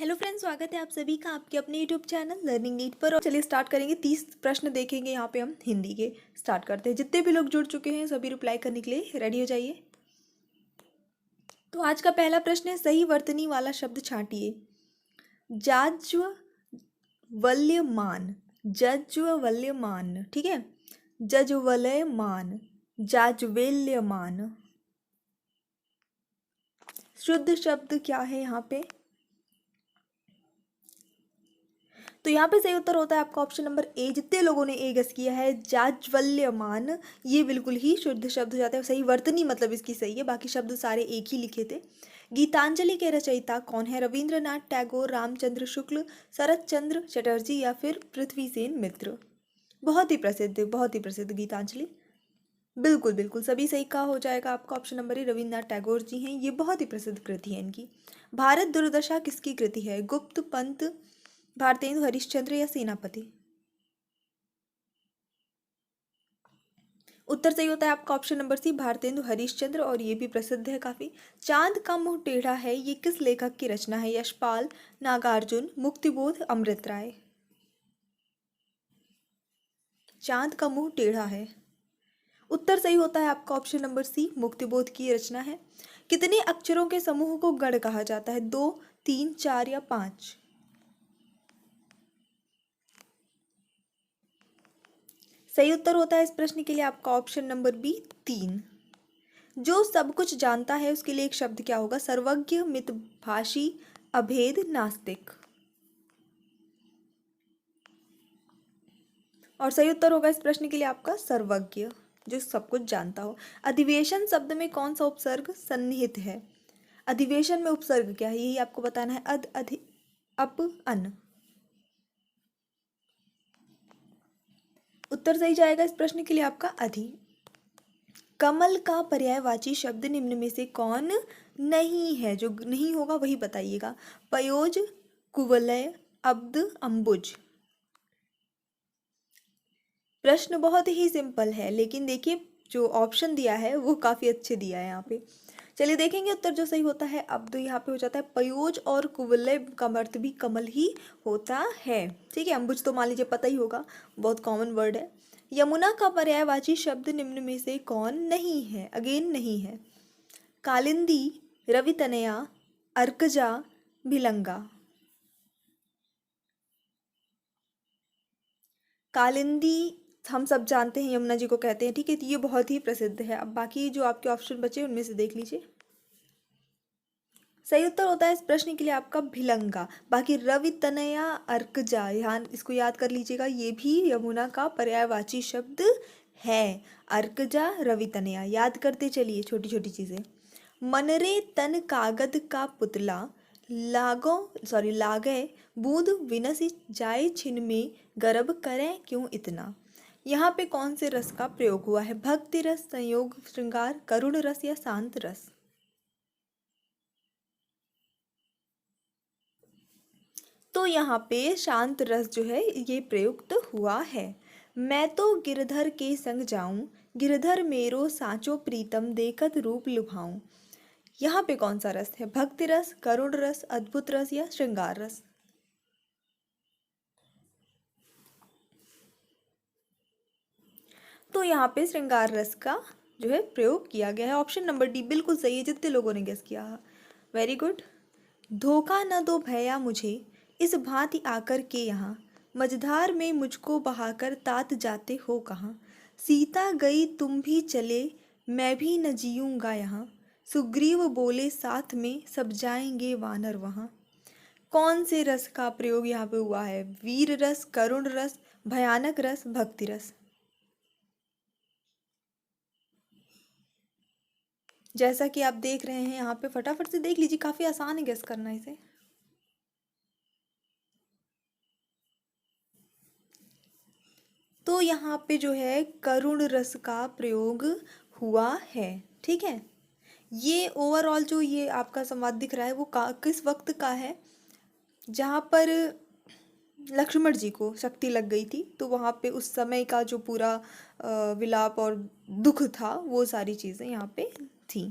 Hello friends, स्वागत है आप सभी का आपके अपने यूट्यूब चैनल लर्निंग नीट पर। और चलिए स्टार्ट करेंगे। 30 प्रश्न देखेंगे यहाँ पे हम हिंदी के। स्टार्ट करते हैं। जितने भी लोग जुड़ चुके हैं सभी रिप्लाई करने के लिए रेडी हो जाइए। तो आज का पहला प्रश्न है, सही वर्तनी वाला शब्द छांटिए। जाज्वल्यमान, जज्वल्यमान, ठीक है। जज्वल्यमान, जाज्वल्यमान। शुद्ध शब्द क्या है यहाँ पे? तो यहाँ पे सही उत्तर होता है आपका ऑप्शन नंबर ए। जितने लोगों ने ए गेस किया है जाज्वल्यमान, ये बिल्कुल ही शुद्ध शब्द हो जाता है। सही वर्तनी मतलब इसकी सही है, बाकी शब्द सारे एक ही लिखे थे। गीतांजलि के रचयिता कौन है? रविंद्रनाथ टैगोर, रामचंद्र शुक्ल, शरत चंद्र चटर्जी या फिर पृथ्वीसेन मित्र। बहुत ही प्रसिद्ध, बहुत ही प्रसिद्ध गीतांजलि। बिल्कुल बिल्कुल सभी सही का हो जाएगा आपका option number A. Rabindranath Tagore ji हैं, ये बहुत ही प्रसिद्ध कृति है इनकी। भारत दुर्दशा किसकी कृति है? गुप्त, पंत, भारतेंदु हरिश्चंद्र या सेनापति। उत्तर सही होता है आपका option number C, Bharatendu Harishchandra, और ये भी प्रसिद्ध है काफी। चांद का मुंह टेढ़ा है, ये किस लेखक की रचना है? यशपाल, नागार्जुन, मुक्तिबोध, अमृत राय। चांद का मुंह टेढ़ा है, उत्तर सही होता है आपका ऑप्शन नंबर सी, मुक्तिबोध की रचना है। कितने अक्षरों के समूह को गण कहा जाता है? 2, 3, 4 या 5। सही उत्तर होता है इस प्रश्न के लिए आपका ऑप्शन नंबर बी, 3। जो सब कुछ जानता है उसके लिए एक शब्द क्या होगा? सर्वज्ञ, मितभाषी, अभेद, नास्तिक। और सही उत्तर होगा इस प्रश्न के लिए आपका सर्वज्ञ, जो सब कुछ जानता हो। अधिवेशन शब्द में कौन सा उपसर्ग सन्निहित है? अधिवेशन में उपसर्ग क्या है, यही आपको बताना है। अध, अधि, अप, अन। उत्तर सही जाएगा इस प्रश्न के लिए आपका अधि। कमल का पर्यायवाची शब्द निम्न में से कौन नहीं है? जो नहीं होगा वही बताइएगा। पयोज, कुवलय, अब्द, अम्बुज। प्रश्न बहुत ही सिंपल है, लेकिन देखिए जो ऑप्शन दिया है वो काफी अच्छे दिया है यहाँ पे। चलिए देखेंगे उत्तर। जो सही होता है अब्द, यहाँ पे हो जाता है पयोज, और कुवलय का अर्थ भी कमल ही होता है। ठीक है, अम्बुज तो मान लीजिए पता ही होगा, बहुत कॉमन वर्ड है। यमुना का पर्यायवाची शब्द निम्न में से कौन नहीं है? अगेन नहीं है। कालिंदी, रवितनया, अर्कजा, भिलंगा। कालिंदी हम सब जानते हैं यमुना जी को कहते हैं, ठीक है, तो ये बहुत ही प्रसिद्ध है। अब बाकी जो आपके ऑप्शन बचे उनमें से देख लीजिए। सही उत्तर होता है इस प्रश्न के लिए आपका भिलंगा। बाकी रवितनया, अर्कजा, यहाँ इसको याद कर लीजिएगा, ये भी यमुना का पर्यायवाची शब्द है। अर्कजा, रवितनया याद करते चलिए, छोटी छोटी चीजें। मनरे तन कागद का पुतला, लागो लागे बूंद विनसी जाए छिन में, गर्भ करें क्यों इतना। यहाँ पे कौन से रस का प्रयोग हुआ है? भक्ति रस, संयोग, श्रृंगार, करुण रस या शांत रस। तो यहाँ पे शांत रस जो है ये प्रयुक्त हुआ है। मैं तो गिरधर के संग जाऊं, गिरधर मेरो साचो प्रीतम, देखत रूप लुभाऊं। यहाँ पे कौन सा रस है? भक्ति रस, करुण रस, अद्भुत रस या श्रृंगार रस। तो यहाँ पे श्रृंगार रस का जो है प्रयोग किया गया है। ऑप्शन नंबर डी बिल्कुल सही है, जितने लोगों ने गेस किया। Very good. धोखा न दो भैया मुझे, इस भांति आकर के यहाँ, मझधार में मुझको बहाकर तात जाते हो कहाँ। सीता गई तुम भी चले, मैं भी न जीऊंगा यहाँ, सुग्रीव बोले साथ में सब जाएंगे वानर वहाँ। कौन से रस का प्रयोग यहाँ पे हुआ है? वीर रस, करुण रस, भयानक रस, भक्ति रस। जैसा कि आप देख रहे हैं यहाँ पे, फटाफट से देख लीजिए, काफी आसान है गेस करना इसे। तो यहाँ पे जो है करुण रस का प्रयोग हुआ है, ठीक है। ये ओवरऑल जो ये आपका संवाद दिख रहा है वो किस वक्त का है? जहाँ पर लक्ष्मण जी को शक्ति लग गई थी, तो वहाँ पे उस समय का जो पूरा विलाप और दुख था, वो सारी चीज़ें यहाँ पे थी।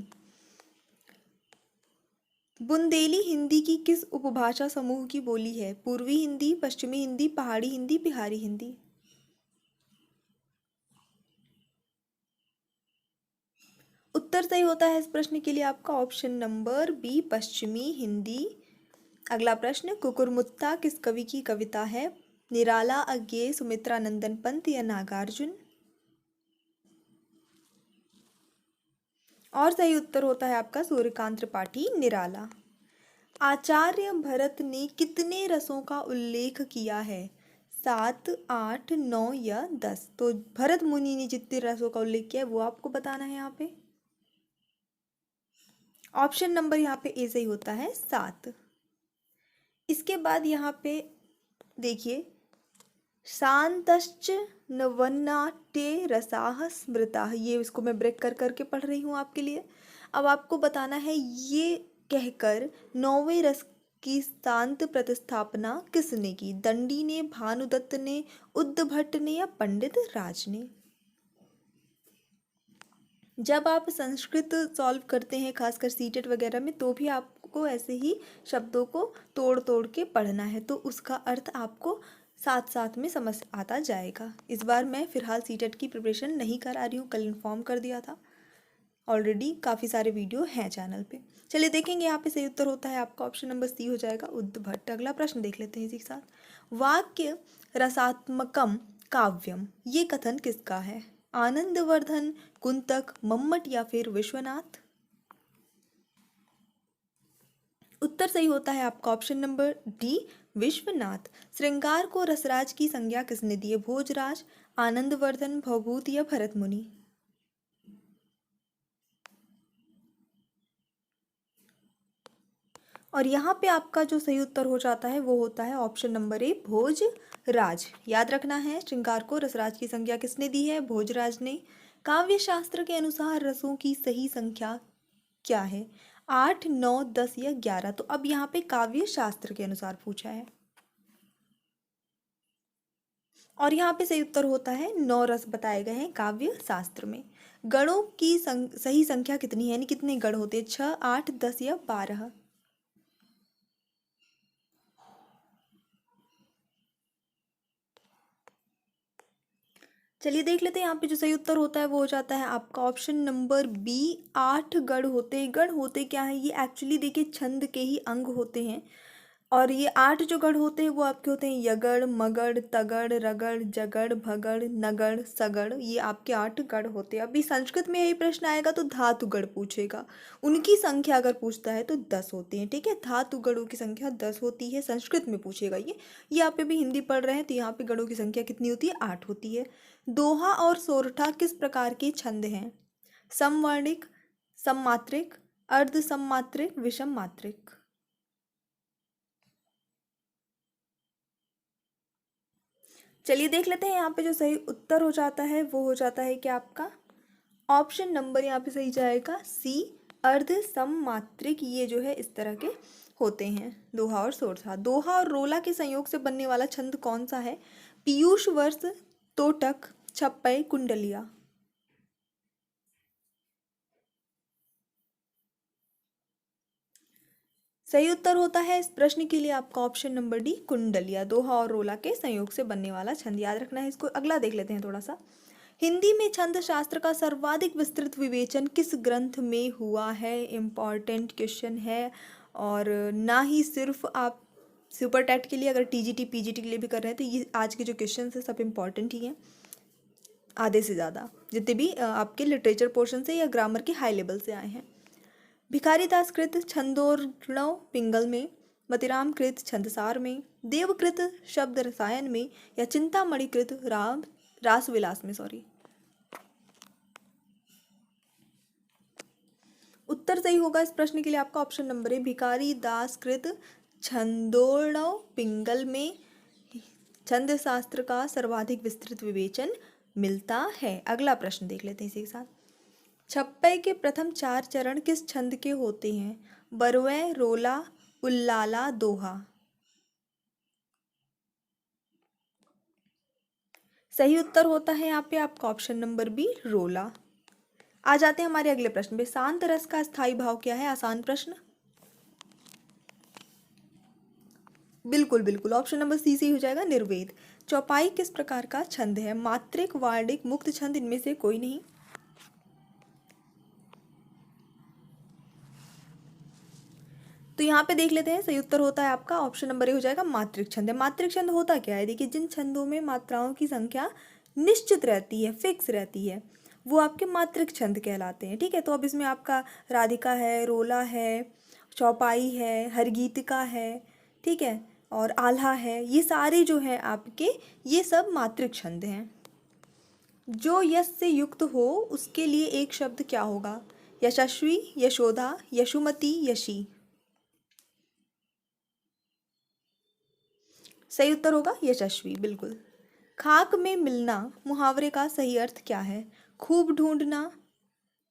बुंदेली हिंदी की किस उपभाषा समूह की बोली है? पूर्वी हिंदी, पश्चिमी हिंदी, पहाड़ी हिंदी, बिहारी हिंदी। उत्तर सही होता है इस प्रश्न के लिए आपका ऑप्शन नंबर बी, पश्चिमी हिंदी। अगला प्रश्न, कुकुरमुत्ता किस कवि की कविता है? निराला, अज्ञे, सुमित्रा नंदन पंत या नागार्जुन। और सही उत्तर होता है आपका सूर्यकांत त्रिपाठी, निराला। आचार्य भरत ने कितने रसों का उल्लेख किया है? 7, 8, 9 या 10। तो भरत मुनि ने जितने रसों का उल्लेख किया है वो आपको बताना है यहाँ पे। ऑप्शन नंबर यहाँ पे ए सही होता है, 7। इसके बाद यहाँ पे देखिए, शांतश्च नवनाट्ये रसाः स्मृताः, ये इसको मैं ब्रेक कर करके पढ़ रही हूँ आपके लिए। अब आपको बताना है ये कहकर नौवें रस की शांत प्रतिस्थापना किसने की? दंडी ने, भानुदत्त ने, उद्भट ने या पंडित राज ने। जब आप संस्कृत सॉल्व करते हैं खासकर सीटेट वगैरह में, तो भी आपको ऐसे ही शब्दों को तोड़ तोड़ के पढ़ना है, तो उसका अर्थ आपको साथ साथ में समझ आता जाएगा। इस बार मैं फ़िलहाल सीटेट की प्रिपरेशन नहीं करा रही हूँ, कल इन्फॉर्म कर दिया था। ऑलरेडी काफ़ी सारे वीडियो हैं चैनल पे। चलिए देखेंगे, यहाँ पे सही उत्तर होता है आपका ऑप्शन नंबर सी हो जाएगा, उद्भट। अगला प्रश्न देख लेते हैं इसी के साथ। वाक्य रसात्मकम काव्यम, ये कथन किसका है? आनंदवर्धन, कुंतक, मम्मट या फिर विश्वनाथ। उत्तर सही होता है आपका ऑप्शन नंबर डी, विश्वनाथ। श्रृंगार को रसराज की संज्ञा किसने दी है? भोजराज, आनंदवर्धन, भवभूत या भरत मुनि। और यहाँ पे आपका जो सही उत्तर हो जाता है वो होता है ऑप्शन नंबर ए, भोजराज। याद रखना है, श्रृंगार को रसराज की संज्ञा किसने दी है? भोजराज ने। काव्य शास्त्र के अनुसार रसों की सही संख्या क्या है? 8, 9, 10 या 11। तो अब यहाँ पे काव्य शास्त्र के अनुसार पूछा है, और यहाँ पे सही उत्तर होता है 9 रस बताए गए हैं काव्य शास्त्र में। गणों की सही संख्या कितनी है, यानी कितने गण होते हैं? 6, 8, 10 या 12। चलिए देख लेते हैं, यहाँ पे जो सही उत्तर होता है वो हो जाता है आपका ऑप्शन नंबर बी, 8 गढ़ होते हैं। गढ़ होते क्या है? ये एक्चुअली देखिए छंद के ही अंग होते हैं, और ये 8 जो गढ़ होते हैं वो आपके होते हैं यगड़, मगड़, तगड़, रगड़, जगड़, भगड़, नगड़, सगड़। ये आपके 8 गढ़ होते हैं। अभी संस्कृत में यही प्रश्न आएगा तो धातु गढ़ पूछेगा, उनकी संख्या अगर पूछता है तो 10 होते हैं। ठीक है, धातु गढ़ों की संख्या 10 होती है, संस्कृत में पूछेगा ये आप पे भी हिंदी पढ़ रहे हैं तो यहाँ पे गढ़ों की संख्या कितनी होती है? 8 होती है। दोहा और सोरठा किस प्रकार के छंद हैं? समवर्णिक, सममात्रिक, अर्ध सममात्रिक, विषम मात्रिक। चलिए देख लेते हैं, यहाँ पे जो सही उत्तर हो जाता है वो हो जाता है कि आपका ऑप्शन नंबर यहाँ पे सही जाएगा सी, अर्ध सममात्रिक। ये जो है इस तरह के होते हैं, दोहा और सोरठा। दोहा और रोला के संयोग से बनने वाला छंद कौन सा है? पीयूष वर्ष, तोटक, छप्पय, कुंडलिया। सही उत्तर होता है इस प्रश्न के लिए आपका ऑप्शन नंबर डी, कुंडलिया। दोहा और रोला के संयोग से बनने वाला छंद, याद रखना है इसको। अगला देख लेते हैं थोड़ा सा। हिंदी में छंद शास्त्र का सर्वाधिक विस्तृत विवेचन किस ग्रंथ में हुआ है? इम्पॉर्टेंट क्वेश्चन है, और ना ही सिर्फ आप सुपर टेट के लिए, अगर टीजीटी पीजीटी के लिए भी कर रहे हैं तो ये आज के जो क्वेश्चन है सब इम्पॉर्टेंट ही हैं, आधे से ज़्यादा जितने भी आपके लिटरेचर पोर्शन से या ग्रामर के हाई लेवल से आए हैं। भिखारीदास कृत छंदोर्णव पिंगल में, मतिराम कृत छंदसार में, देवकृत शब्द रसायन में या चिंतामणि कृत राम रास विलास में। सॉरी, उत्तर सही होगा इस प्रश्न के लिए आपका ऑप्शन नंबर है, भिखारी दास कृत छंदोर्णव पिंगल में छंद शास्त्र का सर्वाधिक विस्तृत विवेचन मिलता है। अगला प्रश्न देख लेते हैं इसी के साथ। छप्पय के प्रथम 4 चरण किस छंद के होते हैं? बरवै, रोला, उल्लाला, दोहा। सही उत्तर होता है यहाँ पे आपका ऑप्शन नंबर बी, रोला। आ जाते हैं हमारे अगले प्रश्न पे। शांत रस का स्थायी भाव क्या है? आसान प्रश्न। बिल्कुल बिल्कुल, ऑप्शन नंबर सी से ही हो जाएगा निर्वेद। चौपाई किस प्रकार का छंद है? मात्रिक, वार्णिक, मुक्त छंद, इनमें से कोई नहीं। तो यहाँ पे देख लेते हैं, सही उत्तर होता है आपका ऑप्शन नंबर ए हो जाएगा मात्रिक छंद है। मात्रिक छंद होता क्या है? देखिए, जिन छंदों में मात्राओं की संख्या निश्चित रहती है, फिक्स रहती है, वो आपके मात्रिक छंद कहलाते हैं। ठीक है, तो अब इसमें आपका राधिका है, रोला है, चौपाई है, हरगीतिका है, ठीक है, और आल्हा है, ये सारे जो हैं आपके, ये सब मात्रिक छंद हैं। जो यश से युक्त हो उसके लिए एक शब्द क्या होगा? यशस्वी, यशोदा, यशुमती, यशी। सही उत्तर होगा यशस्वी, बिल्कुल। खाक में मिलना मुहावरे का सही अर्थ क्या है? खूब ढूंढना,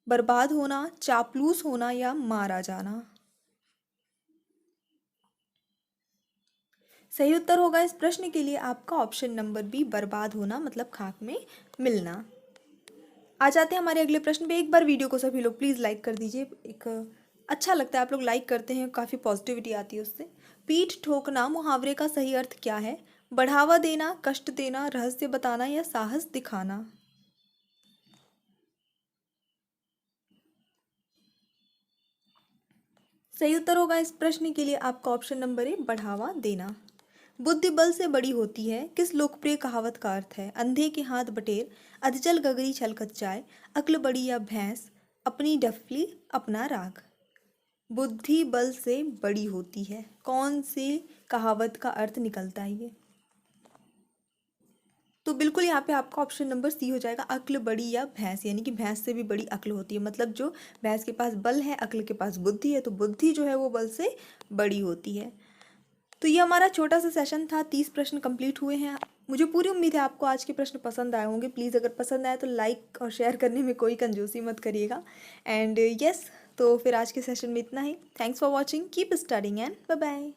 बर्बाद होना, चापलूस होना, या मारा जाना। सही उत्तर होगा इस प्रश्न के लिए आपका ऑप्शन नंबर बी, बर्बाद होना, मतलब खाक में मिलना। आ जाते हैं हमारे अगले प्रश्न पे। एक बार वीडियो को सभी लोग प्लीज़ लाइक कर दीजिए। एक अच्छा लगता है, आप लोग लाइक करते हैं, काफ़ी पॉजिटिविटी आती है उससे। पीठ ठोकना मुहावरे का सही अर्थ क्या है? बढ़ावा देना, कष्ट देना, रहस्य बताना, या साहस दिखाना। सही उत्तर होगा इस प्रश्न के लिए आपका ऑप्शन नंबर ए, बढ़ावा देना। बुद्धि बल से बड़ी होती है किस लोकप्रिय कहावत का अर्थ है? अंधे के हाथ बटेर, अधजल गगरी छलकत जाए, अक्ल बड़ी या भैंस, अपनी डफली अपना राग। बुद्धि बल से बड़ी होती है, कौन सी कहावत का अर्थ निकलता है ये? तो बिल्कुल यहाँ पे आपका ऑप्शन नंबर सी हो जाएगा, अक्ल बड़ी या भैंस, यानी कि भैंस से भी बड़ी अक्ल होती है। मतलब जो भैंस के पास बल है, अक्ल के पास बुद्धि है, तो बुद्धि जो है वो बल से बड़ी होती है। तो ये हमारा छोटा सा सेशन था, 30 प्रश्न कंप्लीट हुए हैं। मुझे पूरी उम्मीद है आपको आज के प्रश्न पसंद आए होंगे। प्लीज़ अगर पसंद आए तो लाइक और शेयर करने में कोई कंजूसी मत करिएगा। एंड यस, तो फिर आज के सेशन में इतना ही। Thanks for watching, keep studying and bye bye.